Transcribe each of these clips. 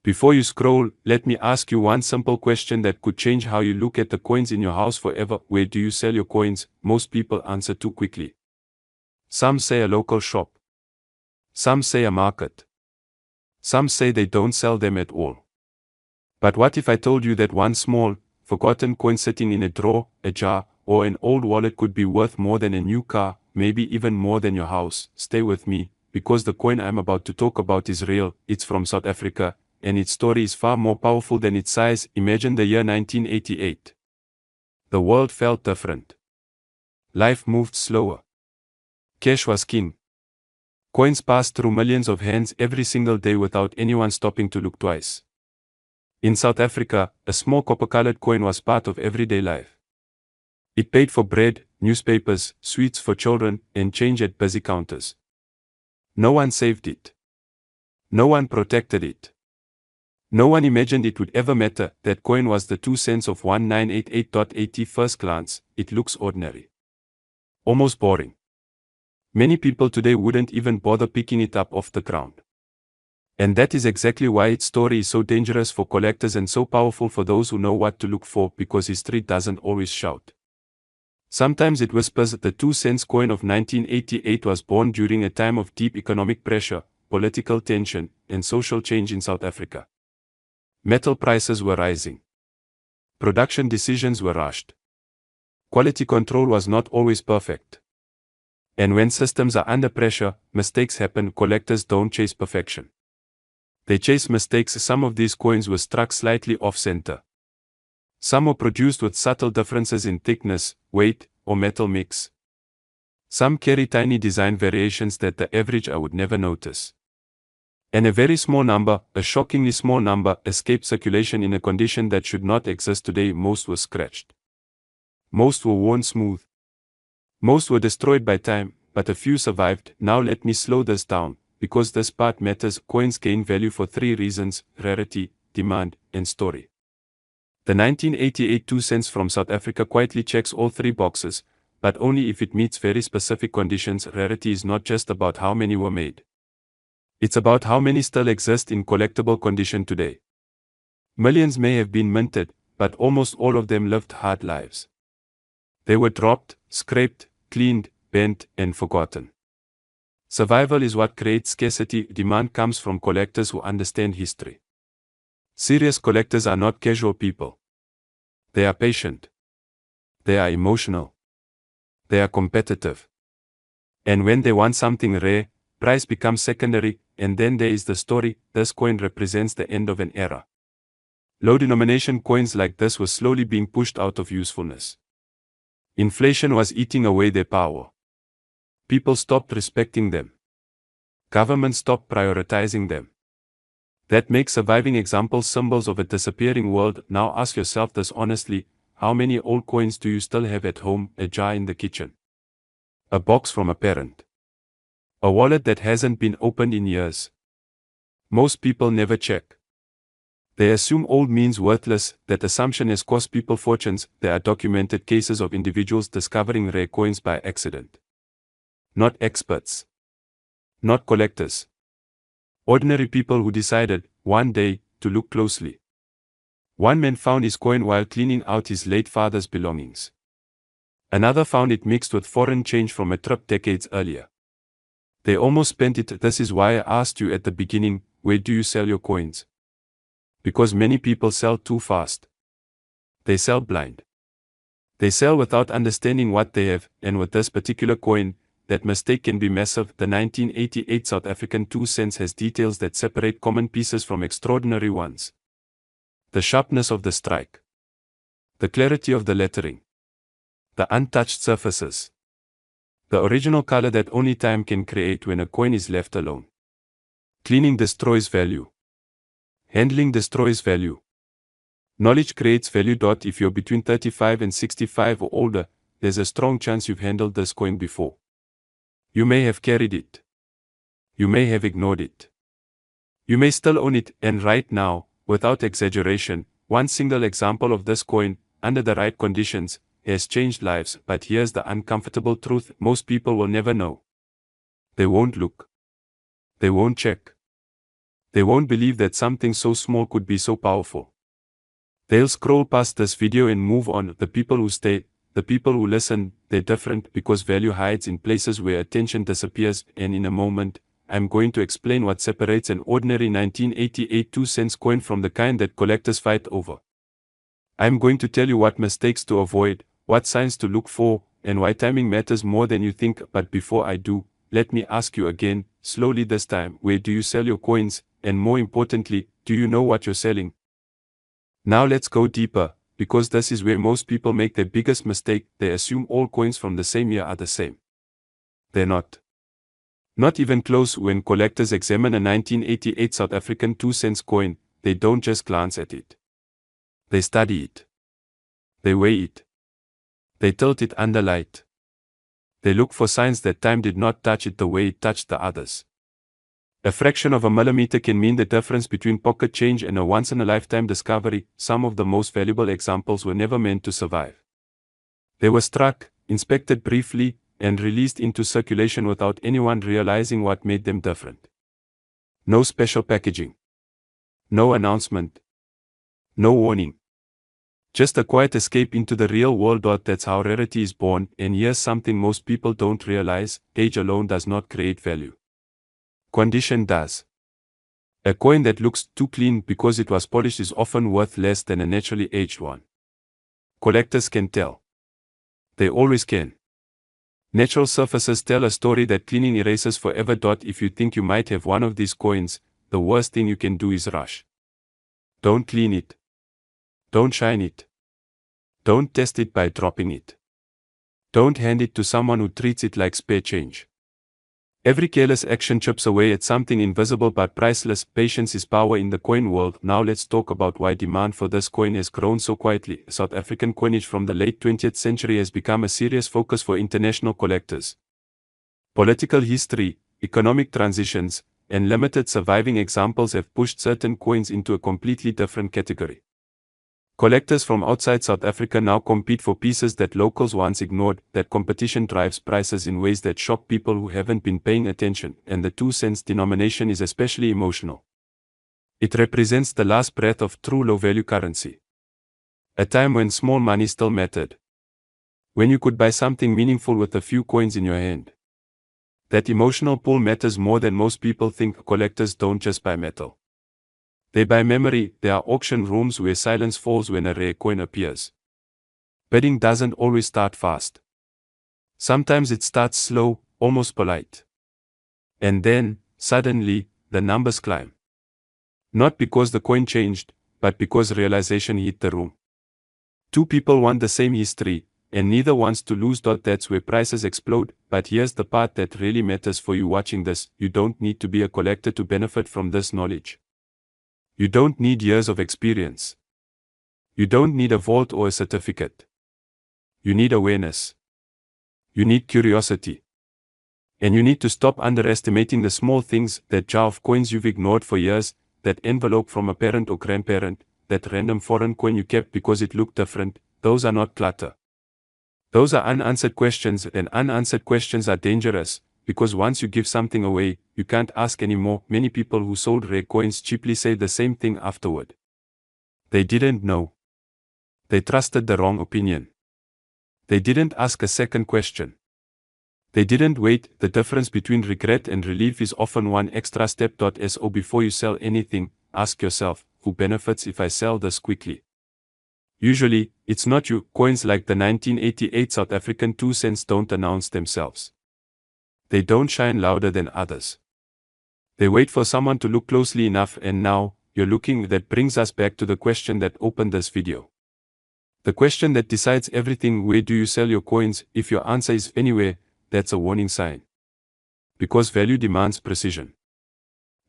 Before you scroll, let me ask you one simple question that could change how you look at the coins in your house forever. Where do you sell your coins? Most people answer too quickly. Some say a local shop. Some say a market. Some say they don't sell them at all. But what if I told you that one small, forgotten coin sitting in a drawer, a jar, or an old wallet could be worth more than a new car, maybe even more than your house? Stay with me, because the coin I'm about to talk about is real. It's from South Africa, and its story is far more powerful than its size. Imagine the year 1988. The world felt different. Life moved slower. Cash was king. Coins passed through millions of hands every single day without anyone stopping to look twice. In South Africa, a small copper-colored coin was part of everyday life. It paid for bread, newspapers, sweets for children, and change at busy counters. No one saved it. No one protected it. No one imagined it would ever matter. That coin was the 2 cents of 1988.80. First glance, it looks ordinary. Almost boring. Many people today wouldn't even bother picking it up off the ground. And that is exactly why its story is so dangerous for collectors and so powerful for those who know what to look for, because history doesn't always shout. Sometimes it whispers. The 2 cents coin of 1988 was born during a time of deep economic pressure, political tension, and social change in South Africa. Metal prices were rising. Production decisions were rushed. Quality control was not always perfect. And when systems are under pressure, mistakes happen. Collectors don't chase perfection. They chase mistakes. Some of these coins were struck slightly off-center. Some were produced with subtle differences in thickness, weight, or metal mix. Some carry tiny design variations that the average eye would never notice. And a very small number, a shockingly small number, escaped circulation in a condition that should not exist today. Most were scratched. Most were worn smooth. Most were destroyed by time, but a few survived. Now let me slow this down, because this part matters. Coins gain value for 3 reasons: rarity, demand, and story. The 1988 2 cents from South Africa quietly checks all 3 boxes, but only if it meets very specific conditions. Rarity is not just about how many were made. It's about how many still exist in collectible condition today. Millions may have been minted, but almost all of them lived hard lives. They were dropped, scraped, cleaned, bent, and forgotten. Survival is what creates scarcity. Demand comes from collectors who understand history. Serious collectors are not casual people. They are patient. They are emotional. They are competitive. And when they want something rare, price becomes secondary. And then there is the story. This coin represents the end of an era. Low-denomination coins like this were slowly being pushed out of usefulness. Inflation was eating away their power. People stopped respecting them. Governments stopped prioritizing them. That makes surviving examples symbols of a disappearing world. Now ask yourself this honestly: how many old coins do you still have at home? A jar in the kitchen. A box from a parent. A wallet that hasn't been opened in years. Most people never check. They assume old means worthless. That assumption has cost people fortunes. There are documented cases of individuals discovering rare coins by accident. Not experts. Not collectors. Ordinary people who decided, one day, to look closely. One man found his coin while cleaning out his late father's belongings. Another found it mixed with foreign change from a trip decades earlier. They almost spent it. This is why I asked you at the beginning, where do you sell your coins? Because many people sell too fast. They sell blind. They sell without understanding what they have, and with this particular coin, that mistake can be massive. The 1988 South African 2 cents has details that separate common pieces from extraordinary ones. The sharpness of the strike. The clarity of the lettering. The untouched surfaces. The original color that only time can create when a coin is left alone. Cleaning destroys value. Handling destroys value. Knowledge creates value. If you're between 35 and 65 or older, there's a strong chance you've handled this coin before. You may have carried it. You may have ignored it. You may still own it, and right now, without exaggeration, one single example of this coin, under the right conditions, has changed lives. But here's the uncomfortable truth: most people will never know. They won't look. They won't check. They won't believe that something so small could be so powerful. They'll scroll past this video and move on. The people who stay, the people who listen, they're different because value hides in places where attention disappears, and in a moment, I'm going to explain what separates an ordinary 1988 2-cent coin from the kind that collectors fight over. I'm going to tell you what mistakes to avoid, what signs to look for, and why timing matters more than you think. But before I do, let me ask you again, slowly this time, where do you sell your coins, and more importantly, do you know what you're selling? Now let's go deeper, because this is where most people make their biggest mistake. They assume all coins from the same year are the same. They're not. Not even close. When collectors examine a 1988 South African 2-cent coin, they don't just glance at it. They study it. They weigh it. They tilt it under light. They look for signs that time did not touch it the way it touched the others. A fraction of a millimeter can mean the difference between pocket change and a once-in-a-lifetime discovery. Some of the most valuable examples were never meant to survive. They were struck, inspected briefly, and released into circulation without anyone realizing what made them different. No special packaging. No announcement. No warning. Just a quiet escape into the real world. That's how rarity is born. And here's something most people don't realize: age alone does not create value. Condition does. A coin that looks too clean because it was polished is often worth less than a naturally aged one. Collectors can tell. They always can. Natural surfaces tell a story that cleaning erases forever. If you think you might have one of these coins, the worst thing you can do is rush. Don't clean it. Don't shine it. Don't test it by dropping it. Don't hand it to someone who treats it like spare change. Every careless action chips away at something invisible but priceless. Patience is power in the coin world. Now let's talk about why demand for this coin has grown so quietly. South African coinage from the late 20th century has become a serious focus for international collectors. Political history, economic transitions, and limited surviving examples have pushed certain coins into a completely different category. Collectors from outside South Africa now compete for pieces that locals once ignored. That competition drives prices in ways that shock people who haven't been paying attention, and the 2-cent denomination is especially emotional. It represents the last breath of true low-value currency. A time when small money still mattered. When you could buy something meaningful with a few coins in your hand. That emotional pull matters more than most people think. Collectors don't just buy metal. They buy memory. There are auction rooms where silence falls when a rare coin appears. Bidding doesn't always start fast. Sometimes it starts slow, almost polite. And then, suddenly, the numbers climb. Not because the coin changed, but because realization hit the room. Two people want the same history, and neither wants to lose. That's where prices explode. But here's the part that really matters for you watching this: you don't need to be a collector to benefit from this knowledge. You don't need years of experience. You don't need a vault or a certificate. You need awareness. You need curiosity. And you need to stop underestimating the small things: that jar of coins you've ignored for years, that envelope from a parent or grandparent, that random foreign coin you kept because it looked different. Those are not clutter. Those are unanswered questions, and unanswered questions are dangerous, because once you give something away, you can't ask anymore. Many people who sold rare coins cheaply say the same thing afterward. They didn't know. They trusted the wrong opinion. They didn't ask a second question. They didn't wait. The difference between regret and relief is often one extra step. So before you sell anything, ask yourself, who benefits if I sell this quickly? Usually, it's not you. Coins like the 1988 South African 2-cent don't announce themselves. They don't shine louder than others. They wait for someone to look closely enough, and now, you're looking. That brings us back to the question that opened this video. The question that decides everything: where do you sell your coins? If your answer is anywhere, that's a warning sign. Because value demands precision.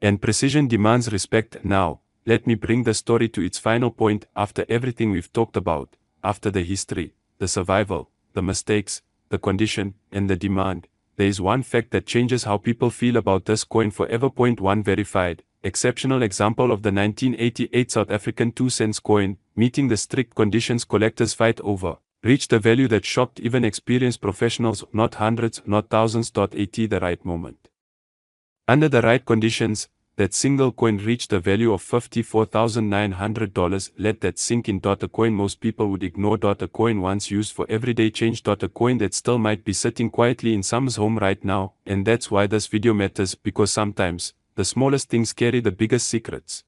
And precision demands respect. Now, let me bring the story to its final point. After everything we've talked about, after the history, the survival, the mistakes, the condition, and the demand, there is one fact that changes how people feel about this coin forever. Point 1: verified, exceptional example of the 1988 South African 2-cent coin, meeting the strict conditions collectors fight over, reached a value that shocked even experienced professionals. Not hundreds, not thousands. At the right moment. Under the right conditions, That single coin reached a value of $54,900. Let that sink in. A coin most people would ignore. A coin once used for everyday change. A coin that still might be sitting quietly in someone's home right now. And that's why this video matters, because sometimes the smallest things carry the biggest secrets.